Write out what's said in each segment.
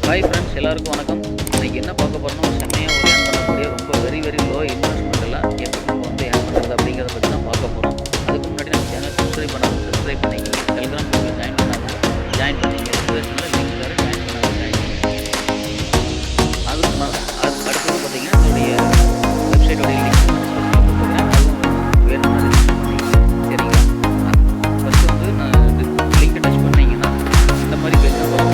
Hi friends, எல்லாருக்கும் வணக்கம். இன்றைக்கி என்ன பார்க்க போகிறோம்னா செம்மையாக ஒரு ஏர்ன் பண்ணக்கூடிய ரொம்ப வெரி லோ இன்வெஸ்ட்மெண்ட் எல்லாம் எப்படி நம்ம வந்து ஏர்ன் பண்ணுறது அப்படிங்கிறத பற்றி தான் பார்க்க போகிறோம். அதுக்கு முன்னாடி நம்ம சேனல் சப்ஸ்கிரைப் பண்ணாமல் சப்ஸ்கிரைப் பண்ணிக்கிங்க. டெலிகிராம் குரூப்பில் ஜாயின் பண்ணாமல் ஜாயின் பண்ணிங்க. டிஸ்கிரிப்ஷனில் லிங்க் வேறு ஜாயின் பண்ணாமல் ஜாயின் பண்ணிங்க. அடுத்தது பார்த்தீங்கன்னா என்னுடைய வெப்சைட்டோடைய லிங்க் கொடுத்துருக்கேன். அதுவும் வேணும்னா ரிஜிஸ்டர் பண்ணிங்க. சரிங்களா? ஃபஸ்ட்டு வந்து நான் லிங்க்கை டச் பண்ணிங்கன்னா இந்த மாதிரி பேஜ் தான்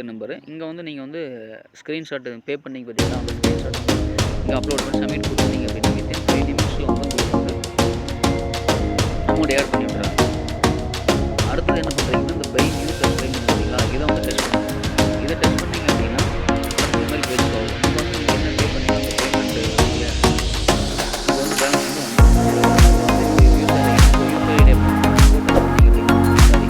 நம்பரு. இங்கே வந்து நீங்கள் வந்து ஸ்க்ரீன்ஷாட் பே பண்ணிங்க பார்த்தீங்கன்னா அந்த ஸ்க்ரீன்ஷாட் இங்கே அப்லோட் பண்ணி சப்மிட் கொடுத்தீங்க அப்படின்னு வித்தின் 5 நிமிஷத்தில் வந்து உங்களுக்கு வந்து அமௌண்ட் ஆட் பண்ணி விட்றாங்க. அடுத்தது என்ன பண்ணுறீங்கன்னா இந்த பை நியூ சப்ஸ்கிரைப் பார்த்தீங்களா, இதை வந்து டெஸ்ட் பண்ணுங்கள். இதை டெஸ்ட் பண்ணிங்க அப்படின்னா இந்த மாதிரி பேஜ் போகும். இப்போ வந்து நீங்கள் என்ன பே பண்ணீங்க அந்த பேமெண்ட் நீங்கள் இது வந்து பேலன்ஸ் வந்து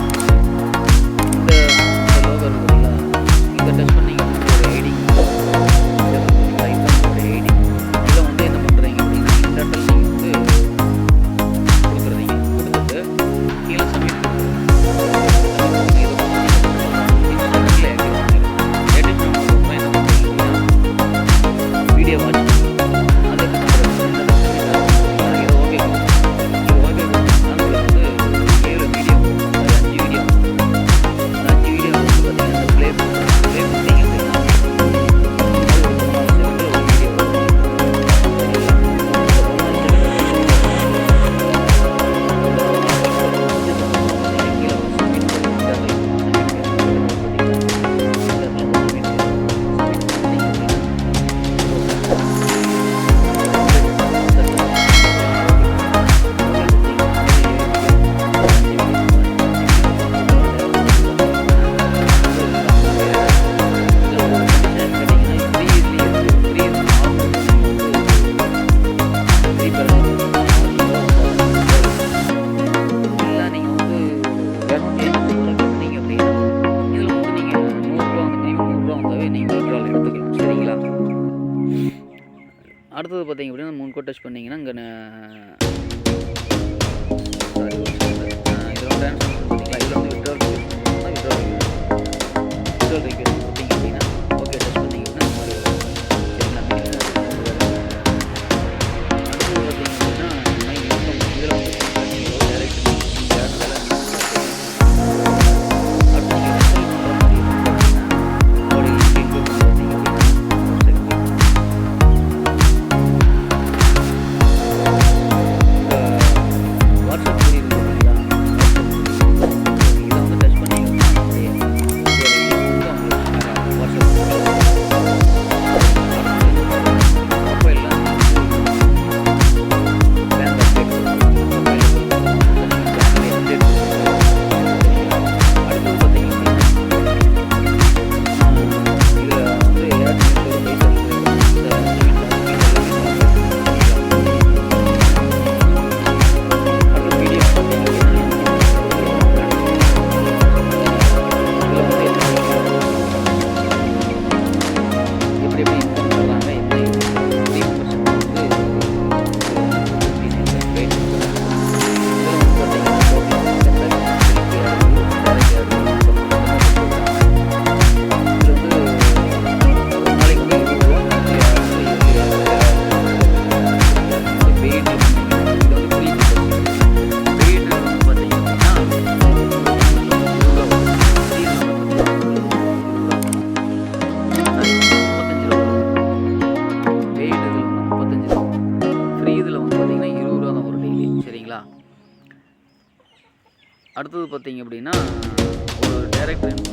அடுத்தது பார்த்தீங்க அப்படின்னா 3 கோட் டச் பண்ணிங்கன்னா இங்கே இதில் ட்ரான்ஸ்ஃபர் பார்த்தீங்களா, இதில் வந்து விட்ரால் ரிக்வெஸ்ட் கொடுத்தீங்க அப்படின்னா ஓகே டச் பண்ணிங்க அப்படின்னா இந்த மாதிரி வரும். சரிங்களா? மினிமம் அடுத்தது பார்த்தீங்க அப்படின்னா மை இன்கம் இதில் வந்து டேரக்ட் அடுத்தது பார்த்தீங்க அப்படின்னா, ஒரு டைரக்ட்